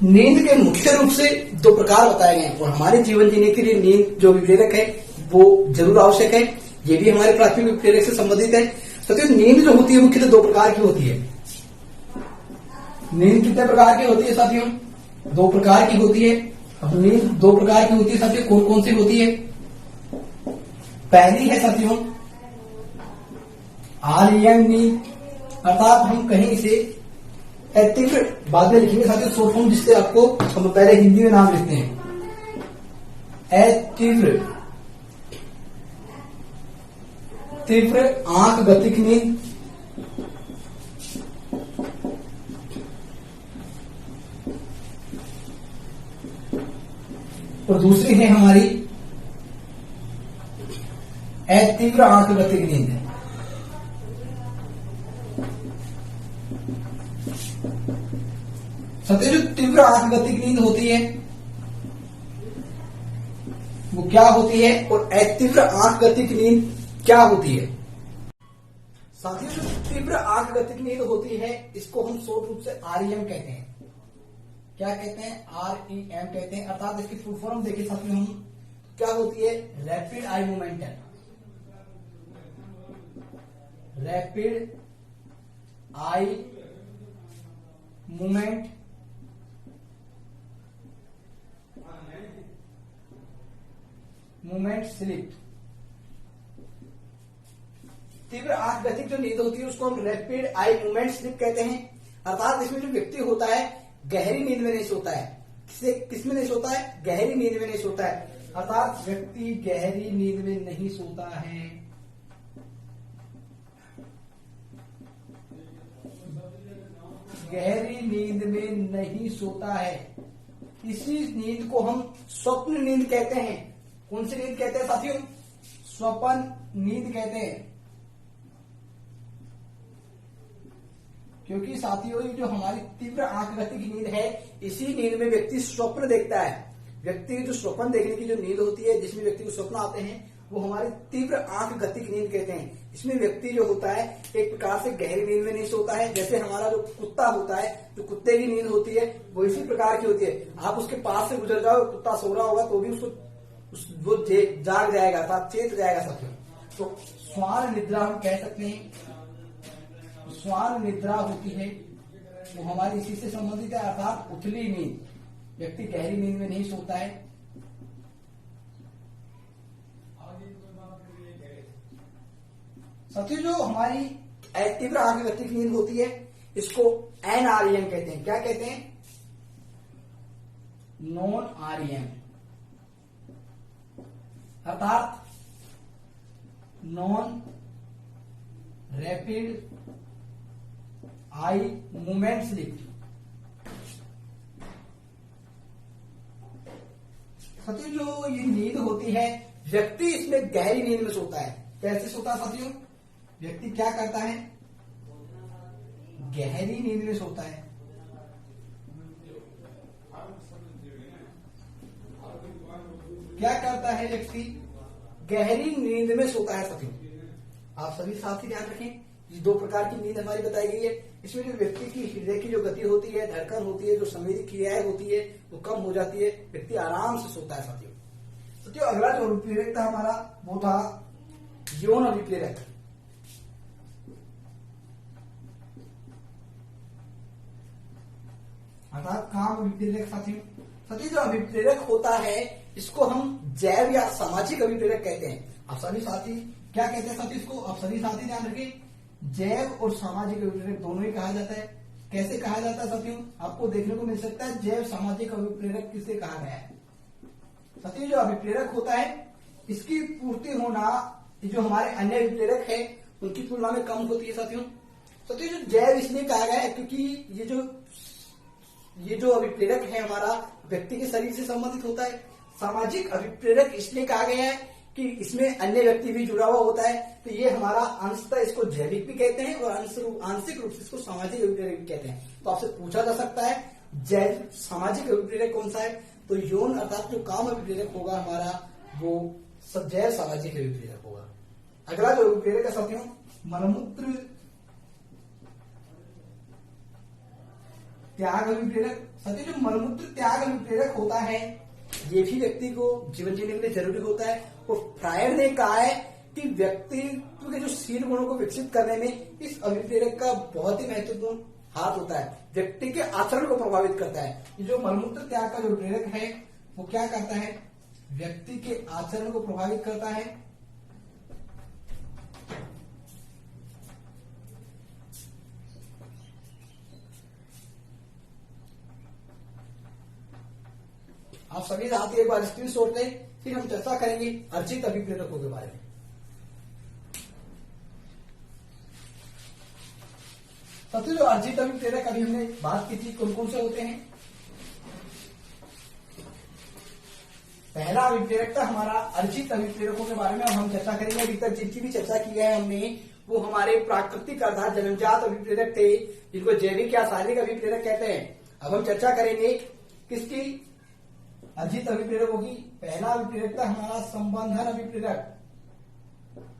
नींद के मुख्य रूप से दो प्रकार बताए गए हैं और हमारे जीवन जीने के लिए नींद जो अभिप्रेरक है वो जरूर आवश्यक है। ये भी हमारे प्राथमिक अभिप्रेरक से संबंधित है। साथियों, नींद जो होती है मुख्यतः दो प्रकार की होती है। नींद कितने प्रकार की होती है साथियों? दो प्रकार की होती है। अब नींद दो प्रकार की होती है साथियों, कौन कौन सी होती है? पहली है साथियों REM नींद, अर्थात हम कहीं इसे तीव्र बाद में लिखेंगे साथियों शॉर्ट फॉर्म, जिससे आपको हम पहले हिंदी में नाम लिखते हैं तीव्र आंख गतिक नींद। और दूसरी है हमारी तीव्र आंख गतिक नींद। सत्य जो तीव्र आंख गतिक नींद होती है वो क्या होती है, और अतीव्र आंख गतिक नींद क्या होती है? साथियों जो तीव्र आंख गतिक नींद होती है इसको हम शॉर्ट रूप से REM कहते हैं। क्या कहते हैं? REM कहते हैं, अर्थात इसकी फुल फॉर्म देखिए साथियों हम क्या होती है? रैपिड आई मूवमेंट है, रैपिड आई मूवमेंट स्लिप। तीव्र आंख गतिक जो नींद होती है उसको हम रैपिड आई मूवमेंट स्लिप कहते हैं, अर्थात इसमें जो व्यक्ति होता है गहरी नींद में नहीं सोता है। किसमें नहीं सोता है? गहरी नींद में नहीं सोता है, अर्थात व्यक्ति गहरी नींद में नहीं सोता है। गहरी नींद में नहीं सोता है, इसी नींद को हम स्वप्न नींद कहते हैं। कौन सी नींद कहते हैं साथियों? स्वप्न नींद कहते हैं, क्योंकि साथियों ये जो हमारी तीव्र आंख गतिक नींद है इसी नींद में व्यक्ति स्वप्न देखता है। व्यक्ति जो स्वप्न देखने की जो नींद होती है जिसमें व्यक्ति को स्वप्न आते हैं वो हमारी तीव्र आंख गतिक नींद कहते हैं। इसमें व्यक्ति जो होता है एक प्रकार से गहरी नींद में नहीं सोता है। जैसे हमारा जो कुत्ता होता है, जो कुत्ते की नींद होती है वो इसी प्रकार की होती है। आप उसके पास से गुजर जाओ, कुत्ता सो रहा होगा तो भी उसको वो जाग जाएगा, अर्थात चेत जाएगा साथियों। तो स्वान निद्रा हम कह सकते हैं, स्वान निद्रा होती है वो हमारी इसी से संबंधित है, अर्थात उथली नींद। व्यक्ति गहरी नींद में नहीं सोता है। साथियों जो हमारी तीव्र आंख गतिक नींद होती है इसको NREM कहते हैं। क्या कहते हैं? नॉन REM, अर्थात non rapid eye movement slip. साथियों जो ये नींद होती है व्यक्ति इसमें गहरी नींद में सोता है। कैसे सोता है साथियों? व्यक्ति क्या करता है? गहरी नींद में सोता है। क्या करता है व्यक्ति? गहरी नींद में सोता है साथियों। आप सभी साथी ध्यान रखें, ये दो प्रकार की नींद हमारी बताई गई है। इसमें जो व्यक्ति की हृदय की जो गति होती है, धड़कन होती है, जो संवेदी क्रियाएं होती है वो कम हो जाती है, व्यक्ति आराम से सोता है साथियों। साथियों अगला जो अभिप्रेरक था हमारा वो था यौन अभिप्रेरक। अर्थात काम अभिप्रेरक साथियों। साथियों जो अभिप्रेरक होता है इसको हम जैव या सामाजिक अभिप्रेरक कहते हैं। आप सभी साथी क्या कहते हैं साथी? इसको आप सभी साथी ध्यान रखें, जैव और सामाजिक अभिप्रेरक दोनों ही कहा जाता है। कैसे कहा जाता है साथियों? आपको देखने को मिल सकता है जैव सामाजिक अभिप्रेरक किसे कहा गया है। साथियों जो अभिप्रेरक होता है इसकी पूर्ति होना जो हमारे अन्य अभिप्रेरक है उनकी तुलना में कम होती है साथियों। साथियों जो जैव इसलिए कहा गया है क्योंकि ये जो अभिप्रेरक है हमारा व्यक्ति के शरीर से संबंधित होता है। सामाजिक अभिप्रेरक इसलिए कहा गया है कि इसमें अन्य व्यक्ति भी जुड़ा हुआ होता है, तो ये हमारा अंशतः इसको जैविक भी कहते हैं और आंशिक रूप से इसको सामाजिक अभिप्रेरक भी कहते हैं। तो आपसे पूछा जा सकता है जैव सामाजिक अभिप्रेरक कौन सा है? तो यौन अर्थात जो काम अभिप्रेरक होगा हमारा वो जैव सामाजिक अभिप्रेरक होगा। अगला जो अभिप्रेरक है साथियों मलमूत्र त्याग अभिप्रेरक। साथियों जो मलमूत्र त्याग अभिप्रेरक होता है ये भी व्यक्ति को जीवन जीने के लिए जरूरी होता है। और फ्रायड ने कहा है कि व्यक्तित्व के जो शील गुणों को विकसित करने में इस अभिप्रेरक का बहुत ही महत्वपूर्ण हाथ होता है, व्यक्ति के आचरण को प्रभावित करता है। ये जो मलमूत्र त्याग का जो अभिप्रेरक है वो क्या करता है? व्यक्ति के आचरण को प्रभावित करता है। आप सभी साथी एक बार स्क्रीनशॉट लें, फिर हम चर्चा करेंगे अर्जित अभिप्रेरकों के बारे में। सबसे जो अर्जित अभिप्रेरक अभी हमने बात की थी, कौन कौन से होते हैं? पहला अभिप्रेरक था हमारा अर्जित अभिप्रेरकों के बारे में अब हम चर्चा करेंगे। अभी तक जिनकी भी चर्चा की है हमने, वो हमारे प्राकृतिक अर्थात जन्मजात अभिप्रेरक थे, जिनको जैविक या शारीरिक अभिप्रेरक कहते हैं। अब हम चर्चा करेंगे किसकी? अर्जित अभिप्रेरकों की। पहला अभिप्रेरक था हमारा संबंधन अभिप्रेरक।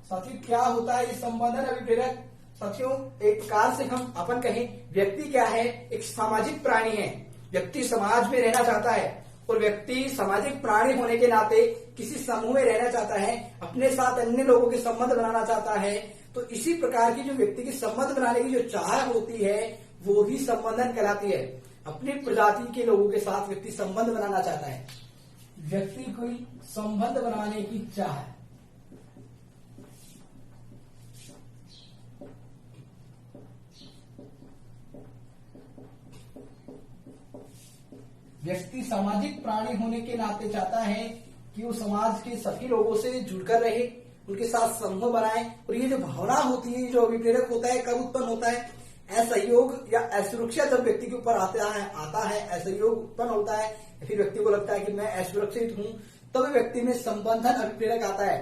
साथियों क्या होता है ये संबंधन अभिप्रेरक? साथियों एक प्रकार से हम अपन कहें, व्यक्ति क्या है? एक सामाजिक प्राणी है। व्यक्ति समाज में रहना चाहता है और व्यक्ति सामाजिक प्राणी होने के नाते किसी समूह में रहना चाहता है, अपने साथ अन्य लोगों के संबंध बनाना चाहता है। तो इसी प्रकार की जो व्यक्ति की संबंध बनाने की जो चाह होती है, वो ही संबंधन कहलाती है। अपनी प्रजाति के लोगों के साथ व्यक्ति संबंध बनाना चाहता है। व्यक्ति कोई संबंध बनाने की चाह है। व्यक्ति सामाजिक प्राणी होने के नाते चाहता है कि वो समाज के सभी लोगों से जुड़कर रहे, उनके साथ समूह बनाए। और ये जो भावना होती है, जो अभिप्रेरक होता है, कब उत्पन्न होता है? असहयोग या असुरक्षा जब व्यक्ति के ऊपर आता है असहयोग उत्पन्न होता है, फिर व्यक्ति को लगता है कि मैं असुरक्षित हूं, तब व्यक्ति में संबंधन अभिप्रेरक आता है।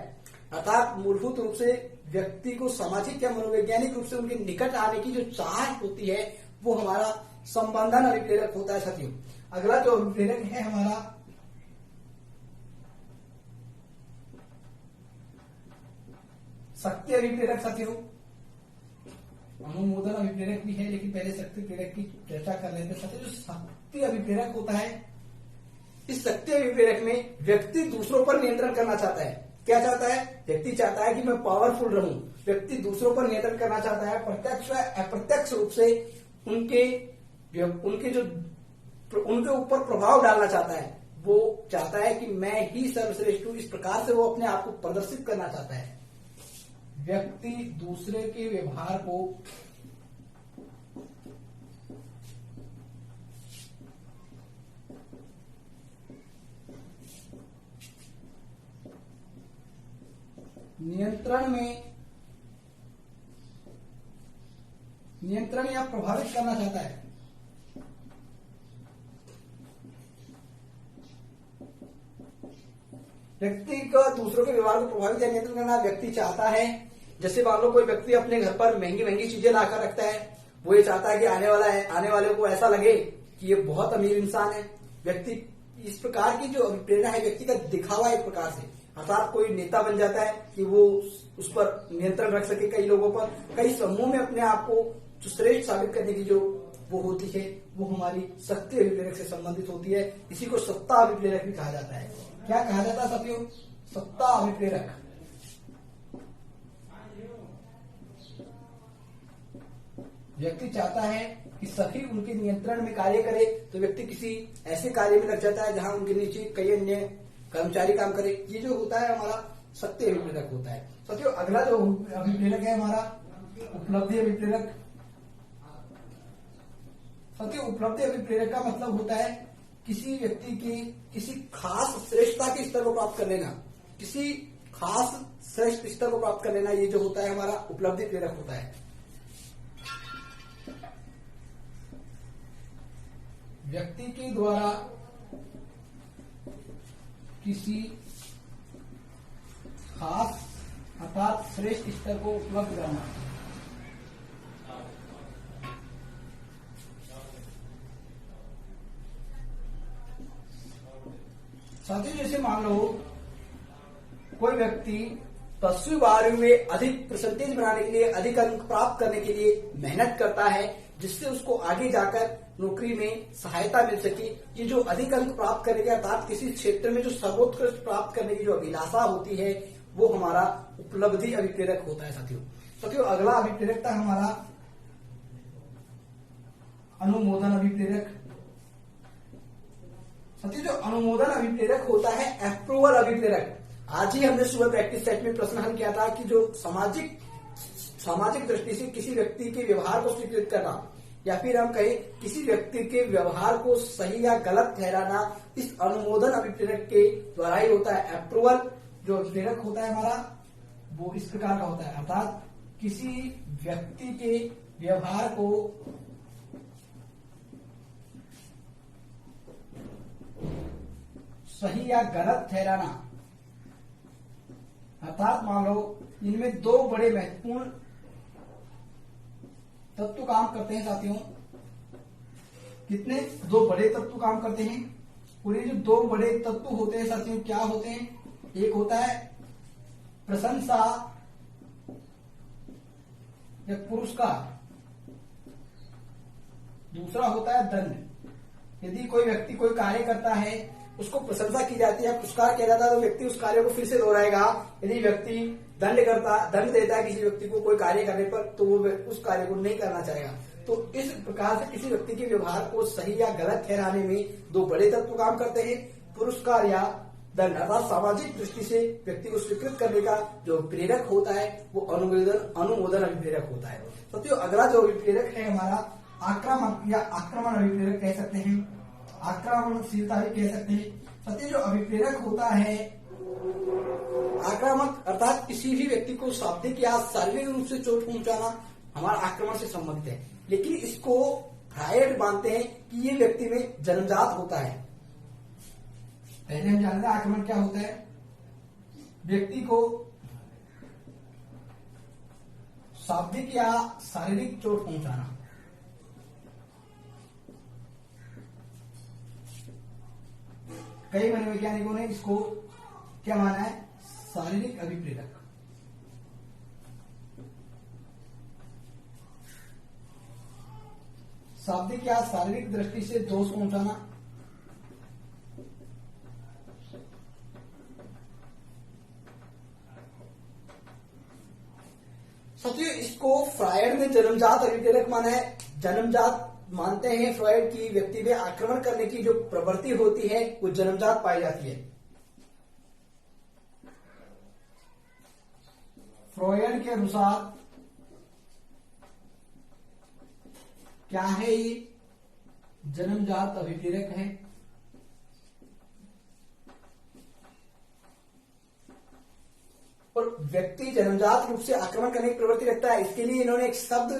अर्थात मूलभूत रूप से व्यक्ति को सामाजिक या मनोवैज्ञानिक रूप से उनके निकट आने की जो चाह होती है, वो हमारा संबंधन अभिप्रेरक होता है। साथियों अगला जो अभिप्रेरक है हमारा शक्ति अभिप्रेरक। साथियों अनुमोदन अभिप्रेरक भी है, लेकिन पहले शक्ति प्रेरक की चर्चा कर लेते हैं। साथियों जो शक्ति अभिप्रेरक होता है, इस शक्ति अभिप्रेरक में व्यक्ति दूसरों पर नियंत्रण करना चाहता है। क्या चाहता है? व्यक्ति चाहता है कि मैं पावरफुल रहूं। व्यक्ति दूसरों पर नियंत्रण करना चाहता है, प्रत्यक्ष व अप्रत्यक्ष रूप से उनके ऊपर प्रभाव डालना चाहता है। वो चाहता है कि मैं ही सर्वश्रेष्ठ हूं। इस प्रकार से वो अपने आप को प्रदर्शित करना चाहता है। व्यक्ति दूसरे के व्यवहार को नियंत्रण या प्रभावित करना चाहता है। व्यक्ति का दूसरों के व्यवहार को प्रभावित या नियंत्रण करना व्यक्ति चाहता है। जैसे मान लो कोई व्यक्ति अपने घर पर महंगी महंगी चीजें लाकर रखता है, वो ये चाहता है कि आने वाले को ऐसा लगे कि ये बहुत अमीर इंसान है। व्यक्ति इस प्रकार की जो अभिप्रेरणा है, व्यक्ति का दिखावा एक प्रकार से, अर्थात कोई नेता बन जाता है कि वो उस पर नियंत्रण रख सके, कई लोगों पर, कई समूह में अपने आप को जो श्रेष्ठ साबित करने की जो वो होती है, वो हमारी शक्ति अभिप्रेरक से संबंधित होती है। इसी को सत्ता अभिप्रेरक भी कहा जाता है। क्या कहा जाता है साथियों? सत्ता अभिप्रेरक। व्यक्ति चाहता है कि सभी उनके नियंत्रण में कार्य करे, तो व्यक्ति किसी ऐसे कार्य में लग जाता है जहां उनके नीचे कई अन्य कर्मचारी काम करे। ये जो होता है हमारा शक्ति अभिप्रेरक होता है। साथियों अगला जो अभिप्रेरक है हमारा उपलब्धि अभिप्रेरक। साथियों उपलब्धि अभिप्रेरक का मतलब होता है किसी व्यक्ति की किसी खास श्रेष्ठता के स्तर को प्राप्त कर लेना, किसी खास श्रेष्ठ स्तर को प्राप्त कर लेना, ये जो होता है हमारा उपलब्धि प्रेरक होता है। व्यक्ति के द्वारा किसी खास अर्थात श्रेष्ठ स्तर को उपलब्ध कराना। साथियों जैसे मान लो कोई व्यक्ति 10वीं 12वीं में अधिक परसेंटेज बनाने के लिए, अधिक अंक प्राप्त करने के लिए मेहनत करता है, जिससे उसको आगे जाकर नौकरी में सहायता मिल सके। ये जो अधिक अंक प्राप्त करने के अर्थात किसी क्षेत्र में जो सर्वोत्कृष्ट प्राप्त करने की जो अभिलाषा होती है, वो हमारा उपलब्धि अभिप्रेरक होता है। साथियों अगला अभिप्रेरक था हमारा अनुमोदन अभिप्रेरक। साथियों जो अनुमोदन अभिप्रेरक होता है, अप्रूवल अभिप्रेरक, आज ही हमने सुबह प्रैक्टिस सेट में प्रश्न हल किया था कि जो सामाजिक दृष्टि से किसी व्यक्ति के व्यवहार को स्वीकृत करना या फिर हम कहें किसी व्यक्ति के व्यवहार को सही या गलत ठहराना, इस अनुमोदन अभिप्रेरक के द्वारा ही होता है। अप्रूवल जो अभिप्रेरक होता है हमारा, वो इस प्रकार का होता है, अर्थात किसी व्यक्ति के व्यवहार को सही या गलत ठहराना। अर्थात मान लो इनमें दो बड़े महत्वपूर्ण तत्व काम करते हैं साथियों। कितने? दो बड़े तत्व काम करते हैं। और ये जो दो बड़े तत्व होते हैं साथियों, क्या होते हैं? एक होता है प्रशंसा या पुरस्कार, दूसरा होता है दंड। यदि कोई व्यक्ति कोई कार्य करता है, उसको प्रशंसा की जाती है, पुरस्कार किया जाता है, तो व्यक्ति उस कार्य को फिर से दोहराएगा। यदि व्यक्ति दंड देता है किसी व्यक्ति को कोई कार्य करने पर, तो वो उस कार्य को नहीं करना चाहेगा। तो इस प्रकार से किसी व्यक्ति के व्यवहार को सही या गलत ठहराने में दो बड़े तत्व काम करते हैं, पुरस्कार या दंड। अर्थात सामाजिक दृष्टि से व्यक्ति को स्वीकृत करने का जो प्रेरक होता है वो अनुमोदन अभिप्रेरक होता है। साथियों अगला जो अभिप्रेरक है हमारा आक्रामक या आक्रमण अभिप्रेरक कह सकते हैं, आक्रामणशीलता भी कह सकते हैं। साथियों जो अभिप्रेरक होता है आक्रामक, अर्थात किसी भी व्यक्ति को शाब्दिक या शारीरिक रूप से चोट पहुंचाना हमारा आक्रमण से संबंधित है। लेकिन इसको फ्रायड मानते हैं कि ये व्यक्ति में जन्मजात होता है। पहले हम जानते हैं आक्रमण क्या होता है, व्यक्ति को शाब्दिक या शारीरिक चोट पहुंचाना। कई मनोवैज्ञानिकों ने इसको क्या माना है? शारीरिक अभिप्रेरक। शाब्दिक या शारीरिक दृष्टि से दोष पहुंचाना। साथियों इसको फ्रायड ने जन्मजात अभिप्रेरक माना है। जन्मजात मानते हैं फ्रायड की व्यक्ति में आक्रमण करने की जो प्रवृत्ति होती है वो जन्मजात पाई जाती है। फ्रायड के अनुसार क्या है? ये जन्मजात अभिप्रेरक है। और व्यक्ति जन्मजात रूप से आक्रमण करने की प्रवृत्ति रखता है। इसके लिए इन्होंने एक शब्द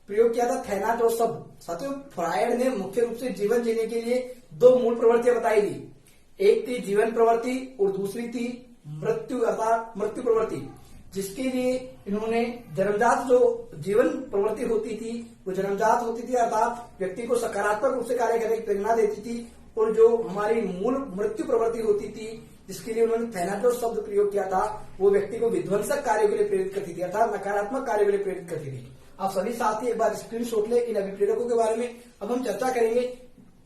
प्रयोग किया था, थैनाटोस शब्द। साथियों फ्रायड ने मुख्य रूप से जीवन जीने के लिए दो मूल प्रवृत्तियां बताई थी। एक थी जीवन प्रवृत्ति और दूसरी थी मृत्यु अर्थात मृत्यु प्रवृत्ति, जिसके लिए इन्होंने जन्मजात जो जीवन प्रवृत्ति होती थी वो जन्मजात होती थी, अर्थात व्यक्ति को सकारात्मक रूप से कार्य करने की प्रेरणा देती थी। और जो हमारी मूल मृत्यु प्रवृत्ति होती थी जिसके लिए उन्होंने थैनाटोस शब्द प्रयोग किया था, वो व्यक्ति को विध्वंसक कार्यों के लिए प्रेरित करती थी, अर्थात नकारात्मक कार्यों के लिए प्रेरित करती थी। आप सभी साथी एक बार स्क्रीनशॉट ले इन अभिप्रेरकों के बारे में। अब हम चर्चा करेंगे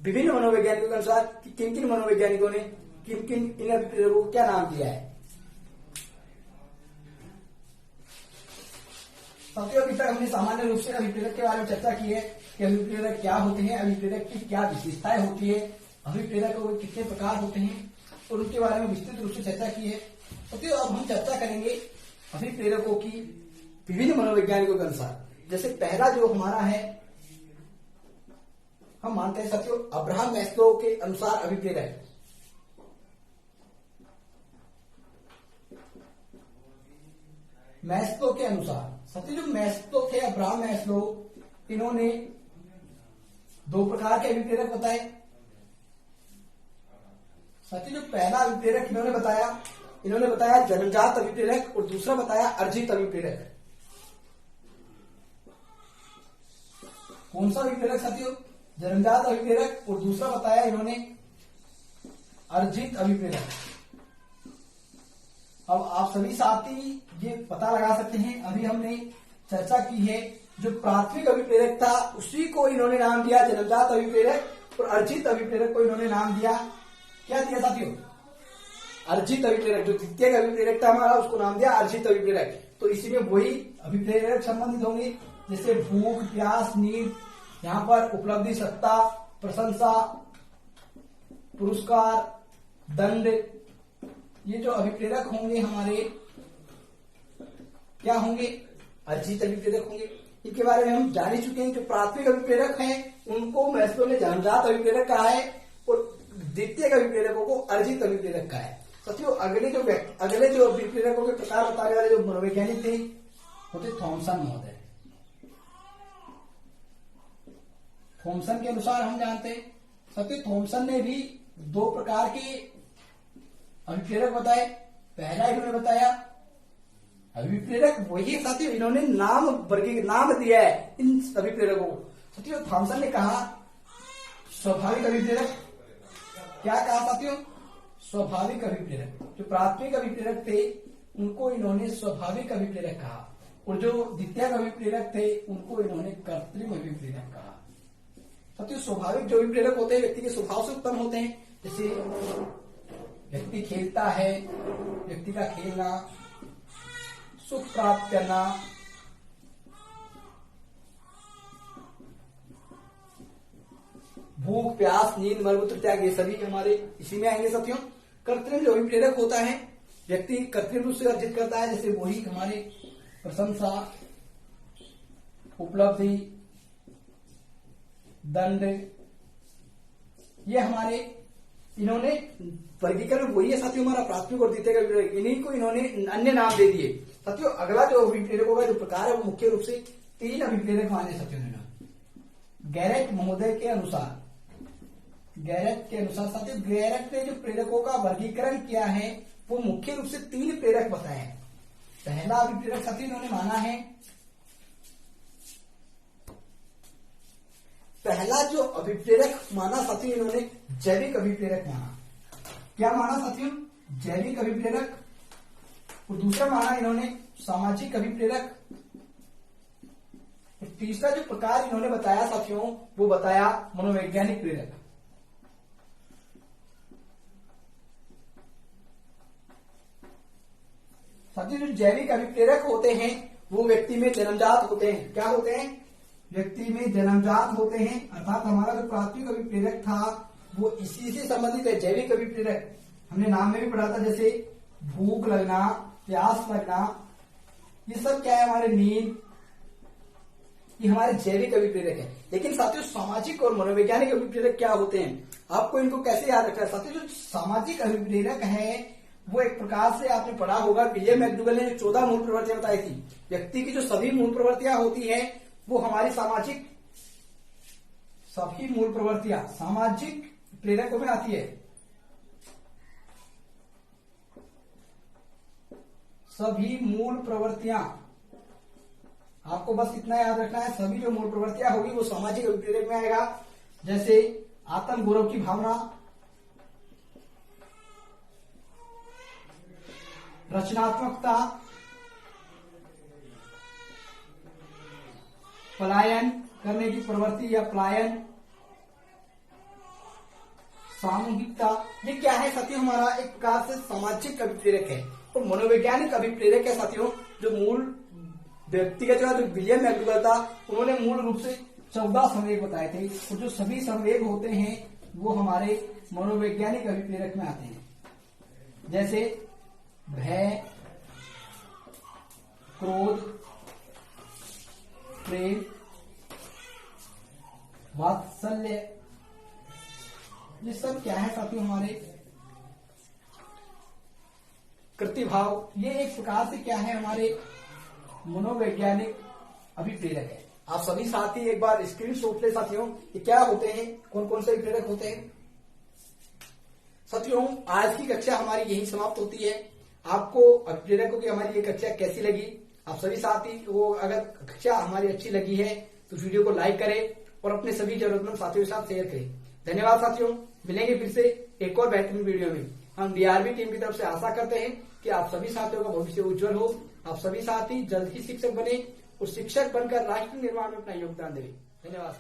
विभिन्न मनोवैज्ञानिकों के अनुसार कि किन किन मनोवैज्ञानिकों ने किन किन इन अभिप्रेरकों को क्या नाम दिया है। साथियों अभी तक हमने सामान्य रूप से अभिप्रेरक के बारे में चर्चा की है कि अभिप्रेरक क्या होते हैं, अभिप्रेरक की क्या विशेषताएं होती है, अभिप्रेरकों के कितने प्रकार होते हैं और उनके बारे में विस्तृत रूप से चर्चा की है। साथियों अब हम चर्चा करेंगे अभिप्रेरकों की विभिन्न मनोवैज्ञानिकों के अनुसार। जैसे पहला जो हमारा है, हम मानते हैं साथियों अब्राहम मैस्लो के अनुसार अभिप्रेरक। मैस्लो के अनुसार साथियों जो मैस्लो थे, अब्राहम मैस्लो, इन्होंने दो प्रकार के अभिप्रेरक बताए। साथियों जो पहला अभिप्रेरक इन्होंने बताया जन्मजात अभिप्रेरक और दूसरा बताया अर्जित अभिप्रेरक। कौन सा अभिप्रेरक साथियों? जन्मजात अभिप्रेरक और दूसरा बताया इन्होंने अर्जित अभिप्रेरक। अब आप सभी साथी ये पता लगा सकते हैं, अभी हमने चर्चा की है जो प्राथमिक अभिप्रेरक था उसी को इन्होंने नाम दिया जन्मजात अभिप्रेरक, और अर्जित अभिप्रेरक को इन्होंने नाम दिया, क्या दिया साथियों? अर्जित अभिप्रेरक। जो द्वितीय अभिप्रेरक था हमारा उसको नाम दिया अर्जित अभिप्रेरक। तो इसी में वही अभिप्रेरक संबंधित होंगे जैसे भूख, प्यास, नींद, यहाँ पर उपलब्धि, सत्ता, प्रशंसा, पुरस्कार, दंड, ये जो अभिप्रेरक होंगे हमारे क्या होंगे? अर्जित अभिप्रेरक होंगे। इनके बारे में हम जान ही चुके हैं। जो प्राथमिक अभिप्रेरक हैं उनको मैस्लो ने जन्मजात अभिप्रेरक कहा है और द्वितीय अभिप्रेरकों को अर्जित अभिप्रेरक कहा है। साथियों अगले जो अभिप्रेरकों के प्रकार बताने वाले जो मनोवैज्ञानिक थे होते थॉमसन महोदय। थॉमसन के अनुसार हम जानते हैं साथियों थॉमसन ने भी दो प्रकार के अभिप्रेरक बताए। पहला इन्होंने बताया अभिप्रेरक वही है साथियों, इन्होंने नाम दिया है इन अभिप्रेरकों को। साथियों थॉमसन ने कहा स्वाभाविक अभिप्रेरक। क्या कहा साथियों? स्वाभाविक अभिप्रेरक। जो प्राथमिक अभिप्रेरक थे उनको इन्होंने स्वाभाविक अभिप्रेरक कहा और जो द्वितीय अभिप्रेरक थे उनको इन्होंने कृत्रिम अभिप्रेरक कहा। साथियों स्वाभाविक जो अभिप्रेरक होते हैं व्यक्ति के स्वभाव से उत्पन्न होते हैं। जैसे व्यक्ति खेलता है, व्यक्ति का खेलना, सुख प्राप्त करना, भूख, प्यास, नींद, मलमूत्र त्याग, ये सभी हमारे इसी में आएंगे साथियों। कृत्रिम जो अभिप्रेरक होता है व्यक्ति कृत्रिम रूप से अर्जित करता है। जैसे वही हमारे प्रशंसा, उपलब्धि, दंड, ये हमारे इन्होंने वर्गीकरण वही है साथियों हमारा प्राथमिक और द्वितीय अभिप्रेरक। इन्हीं को इन्होंने अन्य नाम दे दिए। साथियों अगला जो अभिप्रेरकों का जो प्रकार है वो मुख्य रूप से 3 अभिप्रेरक माने साथियों ने। गैरेट महोदय के अनुसार, साथियों गैरेट ने जो प्रेरकों का वर्गीकरण किया है वो मुख्य रूप से 3 प्रेरक बताए हैं। पहला अभिप्रेरक साथियों इन्होंने माना है, पहला जो अभिप्रेरक माना साथियों इन्होंने जैविक अभिप्रेरक माना। क्या माना साथियों? जैविक अभिप्रेरक। और दूसरा माना इन्होंने सामाजिक अभिप्रेरक। और तीसरा जो प्रकार इन्होंने बताया साथियों वो बताया मनोवैज्ञानिक प्रेरक। साथियों जो जैविक अभिप्रेरक होते हैं वो व्यक्ति में जन्मजात होते हैं। क्या होते हैं? व्यक्ति में जन्मजात होते हैं। अर्थात हमारा जो प्राथमिक अभिप्रेरक था वो इसी से संबंधित है। जैविक अभिप्रेरक हमने नाम में भी पढ़ा था, जैसे भूख लगना, प्यास लगना, ये सब क्या है? हमारे नींद, ये हमारे जैविक अभिप्रेरक है। लेकिन साथियों सामाजिक और मनोवैज्ञानिक अभिप्रेरक क्या होते हैं? आपको इनको कैसे याद रखना है? साथियों जो सामाजिक अभिप्रेरक है वो एक प्रकार से आपने पढ़ा होगा, विलियम मैकडूगल ने 14 मूल प्रवृत्तियां बताई थी। व्यक्ति की जो सभी मूल प्रवृत्तियां होती है वो हमारी सभी मूल प्रवृत्तियां सामाजिक प्रेरकों में आती है। सभी मूल प्रवृत्तियां, आपको बस इतना याद रखना है, सभी जो मूल प्रवृत्तियां होगी वो सामाजिक अभिप्रेरक में आएगा। जैसे आत्म गौरव की भावना, रचनात्मकता, पलायन करने की प्रवृत्ति या पलायन, सामूहिकता, ये क्या है साथियों? हमारा एक प्रकार से सामाजिक अभिप्रेरक है। और मनोवैज्ञानिक अभिप्रेरक है साथियों जो मूल व्यक्तिगत जो विलियम मैकडूगल था उन्होंने मूल रूप से 14 संवेग बताए थे। और जो सभी संवेग होते हैं वो हमारे मनोवैज्ञानिक अभिप्रेरक में आते हैं। जैसे भय, क्रोध, प्रेम, वात्सल्य, ये सब क्या है साथियों? हमारे कृतिभाव, ये एक प्रकार से क्या है? हमारे मनोवैज्ञानिक अभिप्रेरक है। आप सभी साथी एक बार स्क्रीनशॉट ले साथियों, ये क्या होते हैं, कौन कौन से अभिप्रेरक होते हैं। साथियों आज की कक्षा हमारी यही समाप्त होती है। आपको अभिप्रेरकों की हमारी ये कक्षा कैसी लगी? आप सभी साथी को अगर कक्षा हमारी अच्छी लगी है तो वीडियो को लाइक करें और अपने सभी जरूरतमंद साथियों के साथ शेयर करें। धन्यवाद साथियों, मिलेंगे फिर से एक और बेहतरीन वीडियो में। हम डीआरबी टीम की तरफ से आशा करते हैं कि आप सभी साथियों का भविष्य उज्जवल हो, आप सभी साथी जल्द ही शिक्षक बने और शिक्षक बनकर राष्ट्र निर्माण में अपना योगदान दें। धन्यवाद।